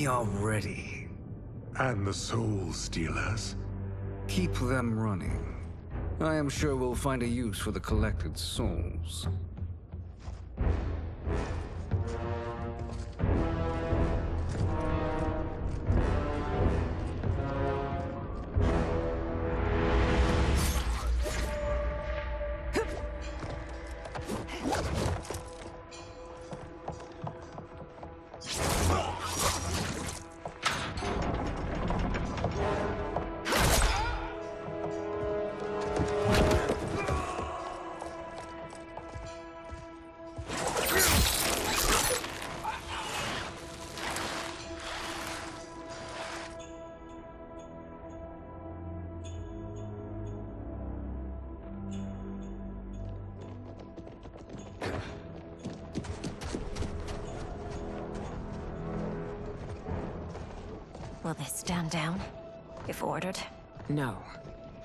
We are ready. And the Soul Stealers? Keep them running. I am sure we'll find a use for the collected souls. Will they stand down, if ordered? No.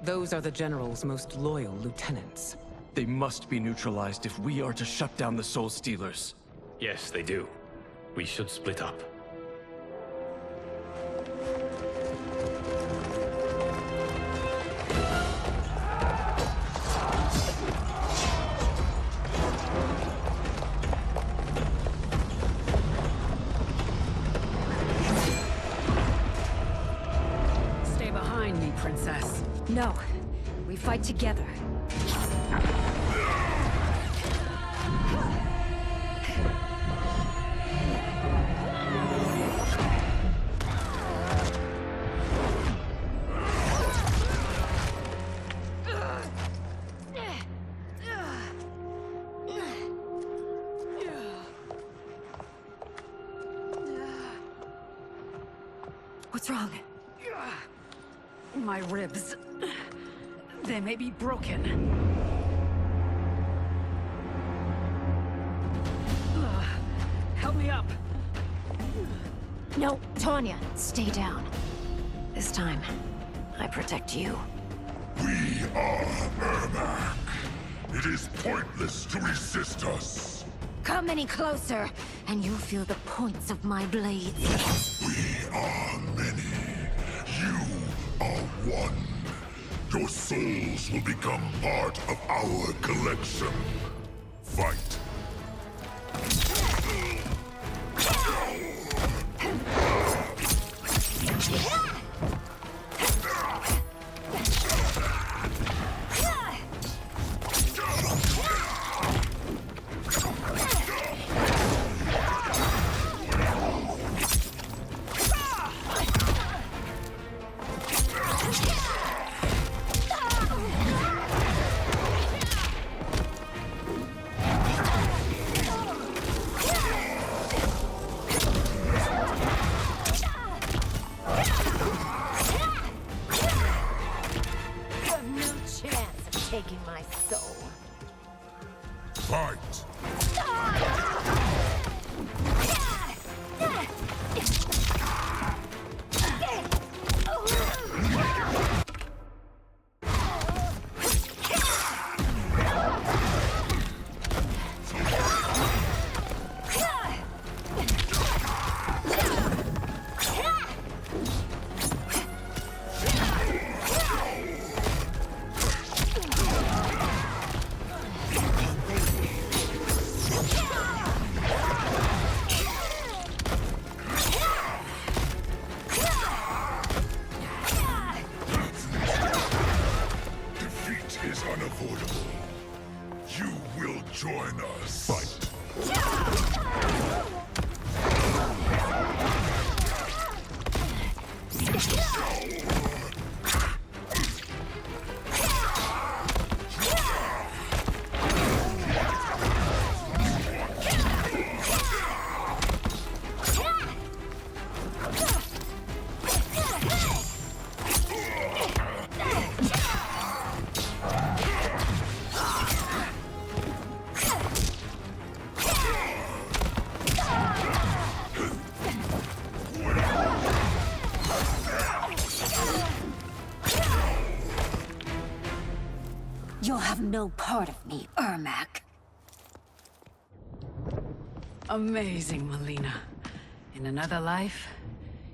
Those are the General's most loyal lieutenants. They must be neutralized if we are to shut down the Soul Stealers. Yes, they do. We should split up. Stay behind me, Princess. No. We fight together. What's wrong? My ribs. They may be broken. Help me up. No, Tanya, stay down. This time, I protect you. We are Ermac. It is pointless to resist us. Come any closer, and you'll feel the points of my blades. We are many. You are one. Your souls will become part of our collection. Fight. Taking my soul. Fight. Is unavoidable. You will join us. Fight. You'll have no part of me, Ermac. Amazing, Melina. In another life,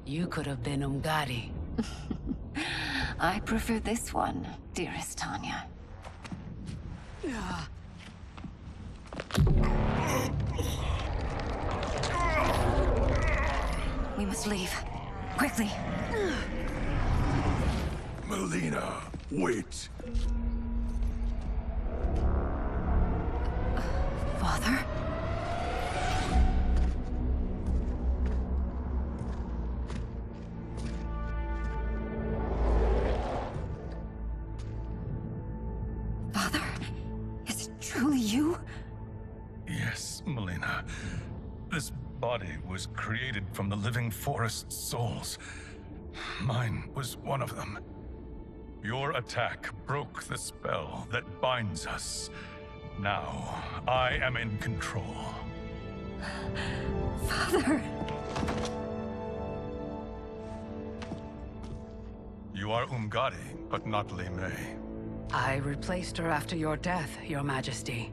You could have been Umgadi. I prefer this one, dearest Tanya. We must leave. Quickly. Melina, wait. Father? Father? Is it truly you? Yes, Melina. This body was created from the living forest's souls. Mine was one of them. Your attack broke the spell that binds us. Now, I am in control. Father! You are Umgadi, but not Li Mei. I replaced her after your death, Your Majesty.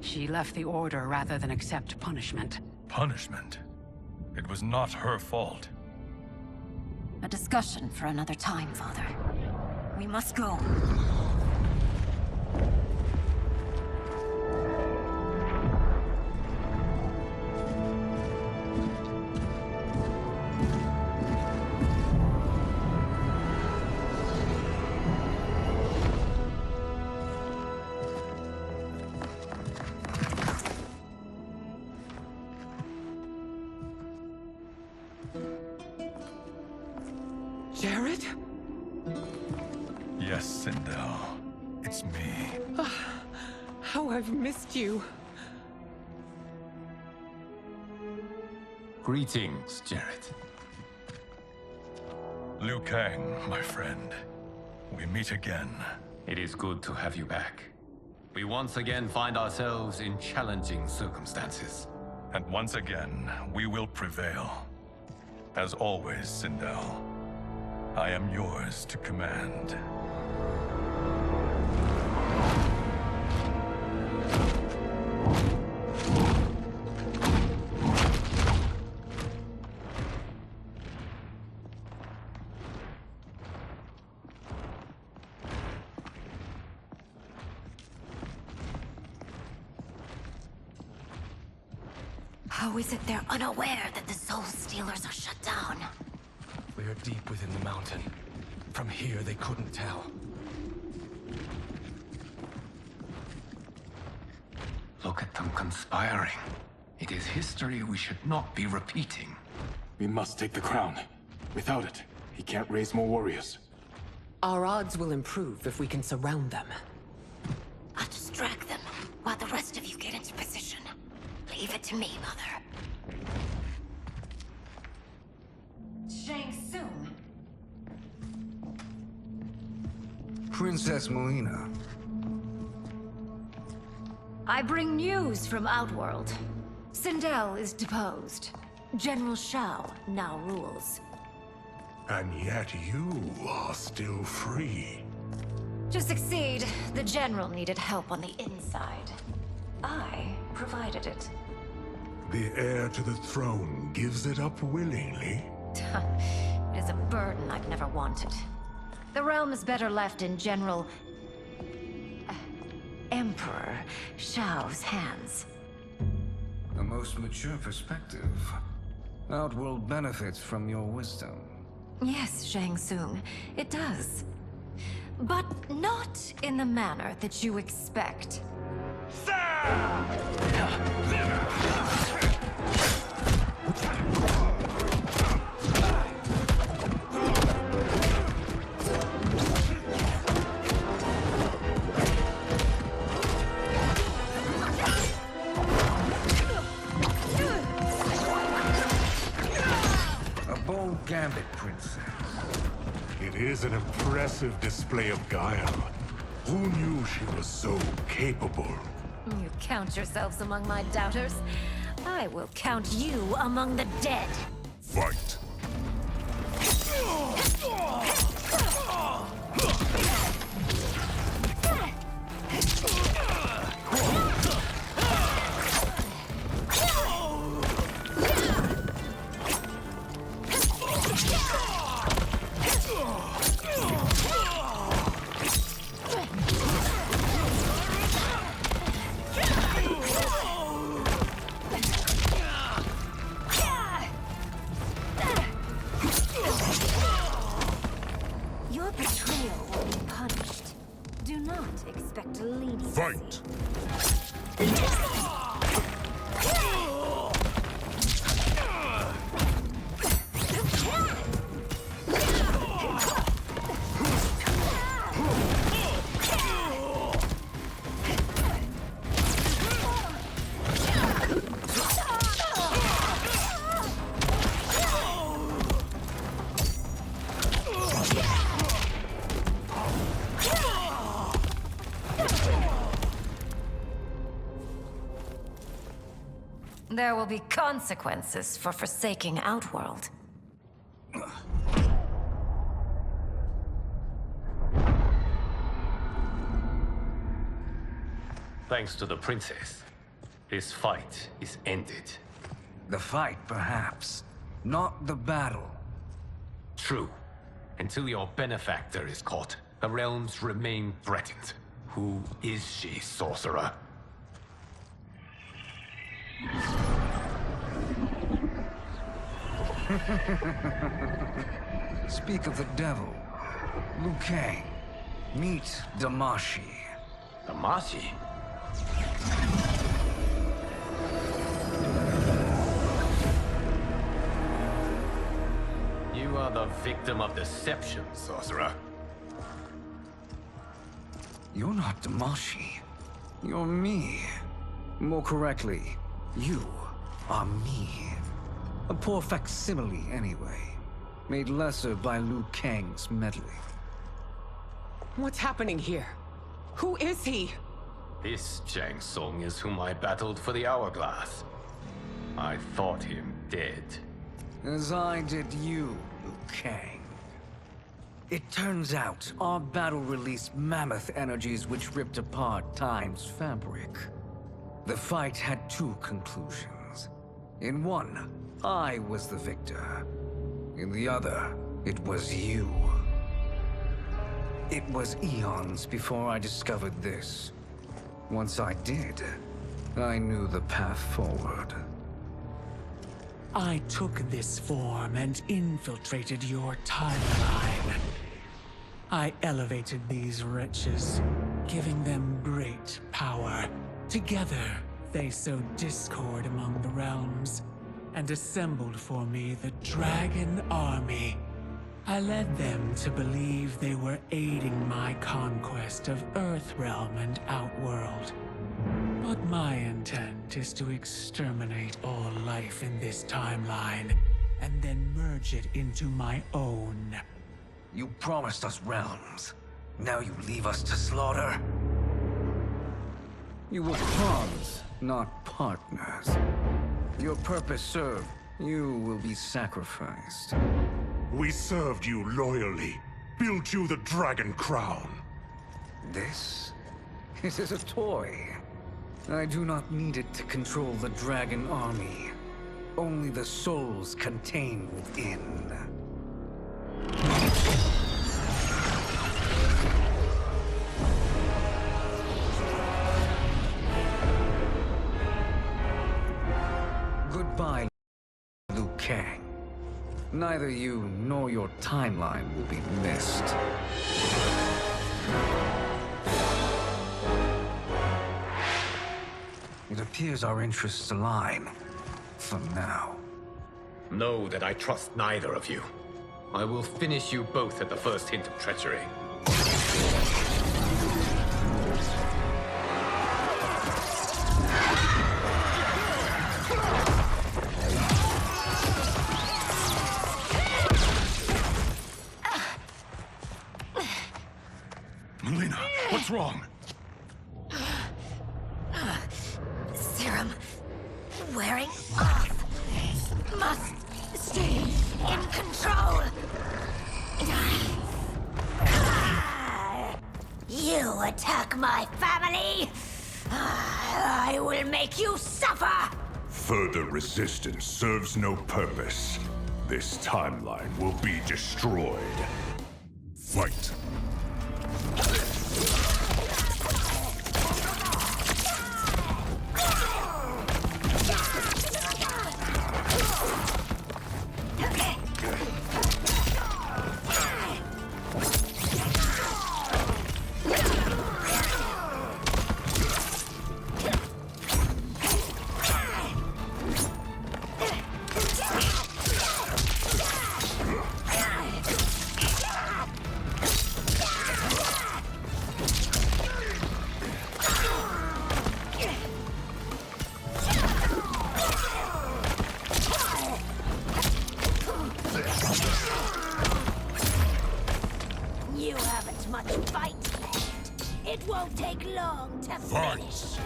She left the Order rather than accept punishment. Punishment? It was not her fault. A discussion for another time, Father. We must go. Jared? Yes, Sindel. It's me. How I've missed you. Greetings, Jared. Liu Kang, my friend. We meet again. It is good to have you back. We once again find ourselves in challenging circumstances. And once again, we will prevail. As always, Sindel, I am yours to command. How is it they're unaware that the Soul Stealers are shut down? We are deep within the mountain. From here, they couldn't tell. Look at them conspiring. It is history we should not be repeating. We must take the crown. Without it, he can't raise more warriors. Our odds will improve if we can surround them. I'll distract them while the rest of you get into position. Leave it to me, Mother. Shang Tsung. Princess Melina. I bring news from Outworld. Sindel is deposed. General Shao now rules. And yet you are still free. To succeed, the General needed help on the inside. I provided it. The heir to the throne gives it up willingly. It is a burden I've never wanted. The realm is better left in General... Emperor Shao's hands. A most mature perspective. Outworld benefits from your wisdom. Yes, Shang Tsung, it does. But not in the manner that you expect. A bold gambit, Princess. It is an impressive display of guile. Who knew she was so capable? You count yourselves among my doubters. I will count you among the dead. Fight. point. There will be consequences for forsaking Outworld. Thanks to the princess, this fight is ended. The fight, perhaps. Not the battle. True. Until your benefactor is caught, the realms remain threatened. Who is she, sorcerer? Speak of the devil. Liu Kang. Meet Damashi. Damashi? You are the victim of deception, sorcerer. You're not Damashi. You're me. More correctly, you are me. A poor facsimile, anyway. Made lesser by Liu Kang's meddling. What's happening here? Who is he? This Shang Tsung is whom I battled for the Hourglass. I thought him dead. As I did you, Liu Kang. It turns out our battle released mammoth energies which ripped apart time's fabric. The fight had two conclusions. In one, I was the victor. In the other, it was you. It was eons before I discovered this. Once I did, I knew the path forward. I took this form and infiltrated your timeline. I elevated these wretches, giving them great power. Together, they sowed discord among the realms, and assembled for me the Dragon Army. I led them to believe they were aiding my conquest of Earthrealm and Outworld. But my intent is to exterminate all life in this timeline, and then merge it into my own. You promised us realms. Now you leave us to slaughter? You were pawns, not partners. Your purpose served. You will be sacrificed. We served you loyally, built you the Dragon Crown. This is a toy. I do not need it to control the Dragon Army. Only the souls contained within. Goodbye, Liu Kang. Neither you nor your timeline will be missed. It appears our interests align. For now. Know that I trust neither of you. I will finish you both at the first hint of treachery. Melina, what's wrong? Serum wearing off. Must stay in control. You attack my family, I will make you suffer. Further resistance serves no purpose. This timeline will be destroyed. Fight. to Fight! finish.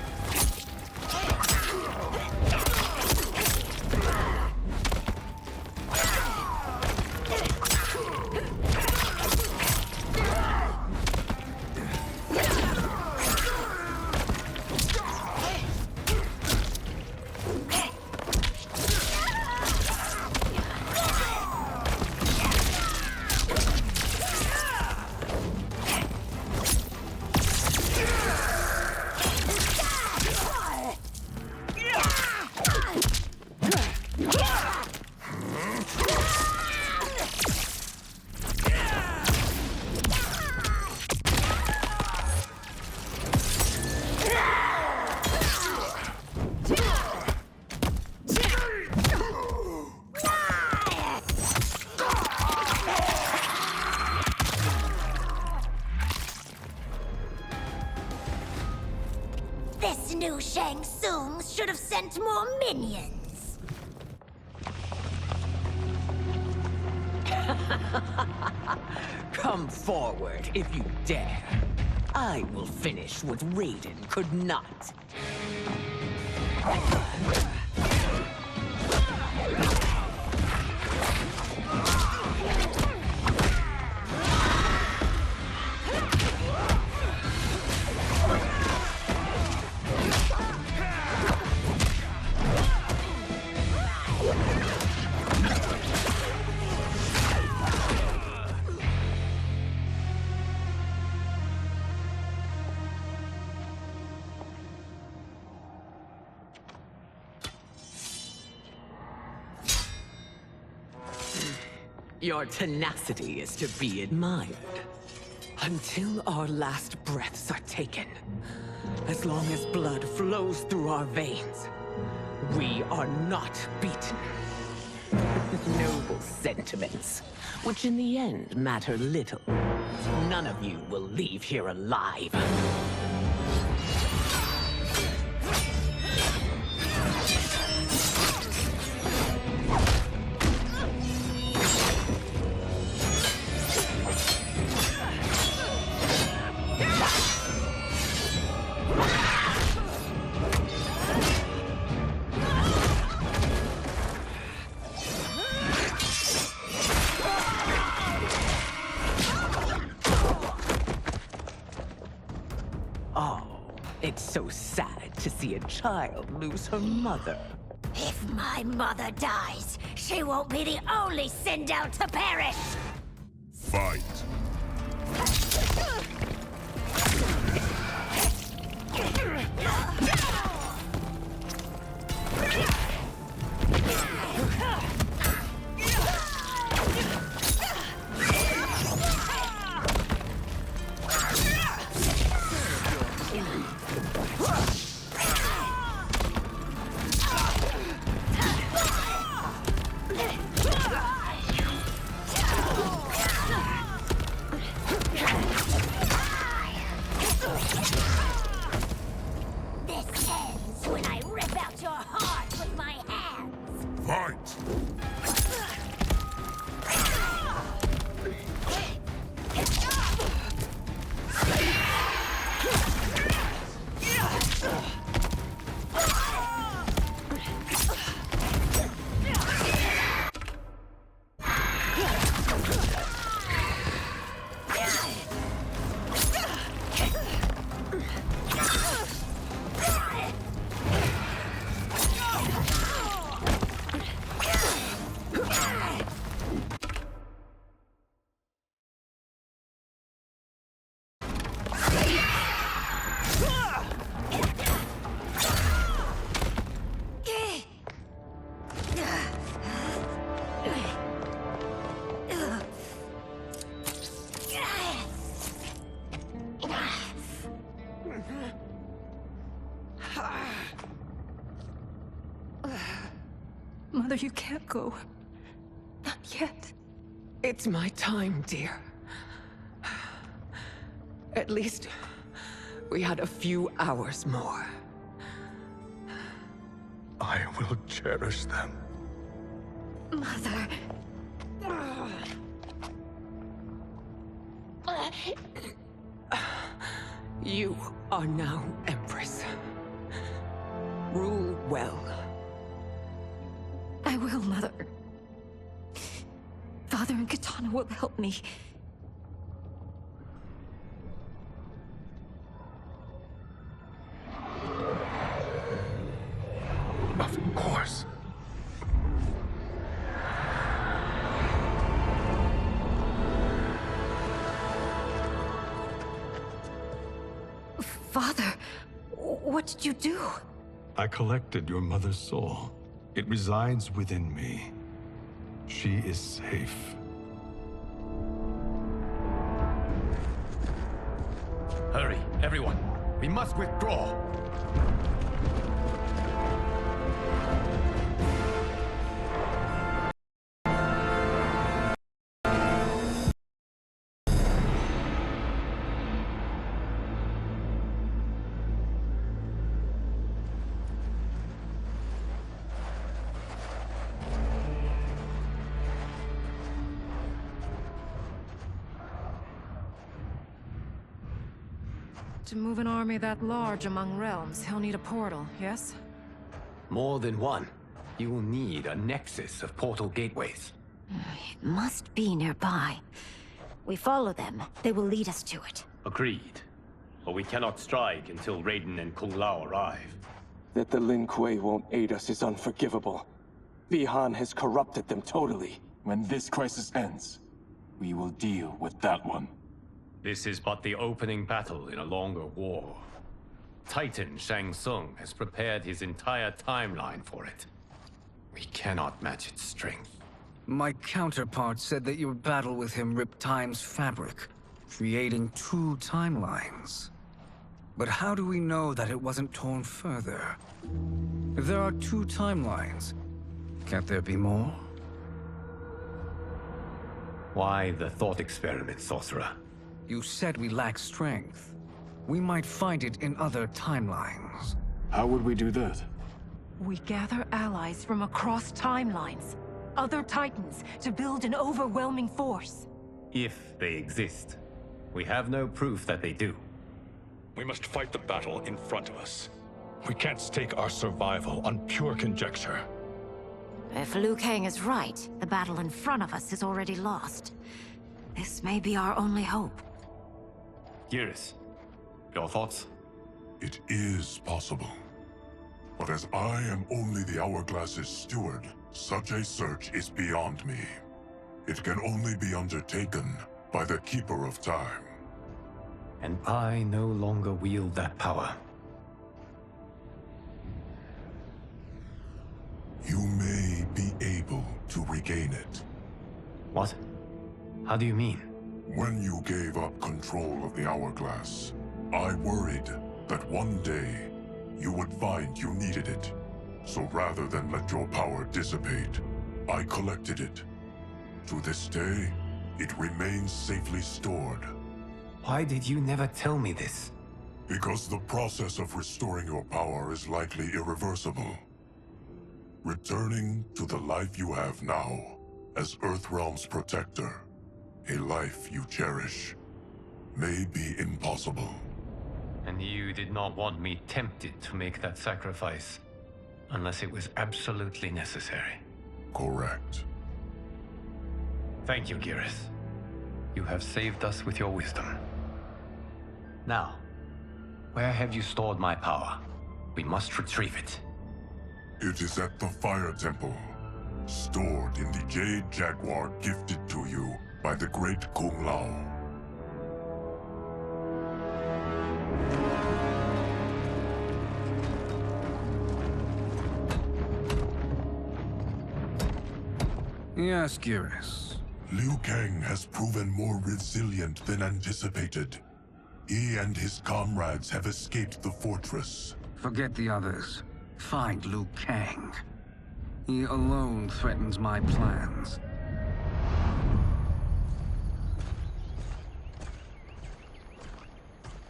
This new Shang Tsung should have sent more minions. Come forward if you dare. I will finish what Raiden could not. Your tenacity is to be admired. Until our last breaths are taken, as long as blood flows through our veins, we are not beaten. Noble sentiments, which in the end matter little. None of you will leave here alive. It's so sad to see a child lose her mother. If my mother dies, she won't be the only Sindel to perish! Fight! This ends when I rip out your heart with my hands! Fight! Mother, you can't go. Not yet. It's my time, dear. At least, we had a few hours more. I will cherish them. Mother... You are now Empress. Rule well. I will, Mother. Father and Katana will help me. Of course. Father, what did you do? I collected your mother's soul. It resides within me. She is safe. Hurry, everyone. We must withdraw. To move an army that large among realms, he'll need a portal, yes? More than one. You will need a nexus of portal gateways. It must be nearby. We follow them. They will lead us to it. Agreed. But we cannot strike until Raiden and Kung Lao arrive. That the Lin Kuei won't aid us is unforgivable. Bihan has corrupted them totally. When this crisis ends, we will deal with that one. This is but the opening battle in a longer war. Titan Shang Tsung has prepared his entire timeline for it. We cannot match its strength. My counterpart said that your battle with him ripped time's fabric, creating 2 timelines. But how do we know that it wasn't torn further? If there are 2 timelines, can't there be more? Why the thought experiment, Sorcerer? You said we lack strength. We might find it in other timelines. How would we do that? We gather allies from across timelines, other Titans, to build an overwhelming force. If they exist. We have no proof that they do. We must fight the battle in front of us. We can't stake our survival on pure conjecture. If Liu Kang is right, the battle in front of us is already lost. This may be our only hope. Geras, your thoughts? It is possible. But as I am only the Hourglass's steward, such a search is beyond me. It can only be undertaken by the Keeper of Time. And I no longer wield that power. You may be able to regain it. What? How do you mean? When you gave up control of the Hourglass, I worried that one day you would find you needed it. So rather than let your power dissipate, I collected it. To this day, it remains safely stored. Why did you never tell me this? Because the process of restoring your power is likely irreversible. Returning to the life you have now, as Earthrealm's protector, a life you cherish, may be impossible. And you did not want me tempted to make that sacrifice, unless it was absolutely necessary. Correct. Thank you, Geras. You have saved us with your wisdom. Now, where have you stored my power? We must retrieve it. It is at the Fire Temple, stored in the Jade Jaguar gifted to you by the great Kung Lao. Yes, Geras. Liu Kang has proven more resilient than anticipated. He and his comrades have escaped the fortress. Forget the others. Find Liu Kang. He alone threatens my plans.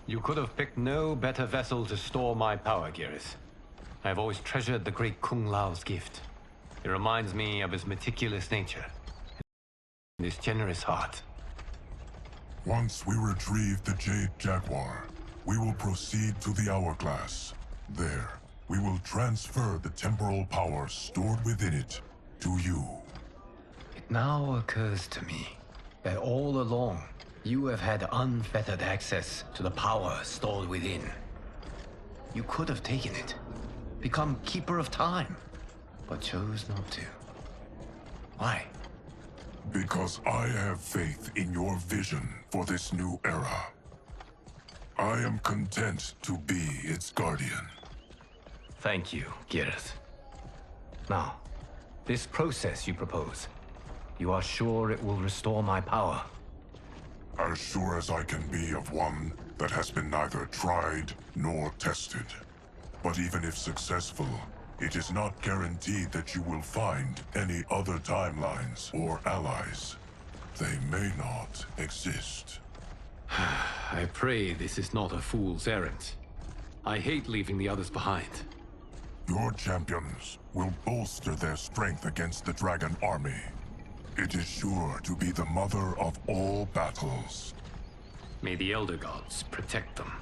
You could have picked no better vessel to store my power, Geras. I have always treasured the great Kung Lao's gift. It reminds me of his meticulous nature and his generous heart. Once we retrieve the Jade Jaguar, We will proceed to the Hourglass. There, we will transfer the temporal power stored within it to you. It now occurs to me that all along, you have had unfettered access to the power stored within. You could have taken it, become Keeper of Time, but chose not to. Why? Because I have faith in your vision for this new era. I am content to be its guardian. Thank you, Girith. Now, this process you propose, you are sure it will restore my power? As sure as I can be of one that has been neither tried nor tested. But even if successful, it is not guaranteed that you will find any other timelines or allies. They may not exist. I pray this is not a fool's errand. I hate leaving the others behind. Your champions will bolster their strength against the Dragon Army. It is sure to be the mother of all battles. May the Elder Gods protect them.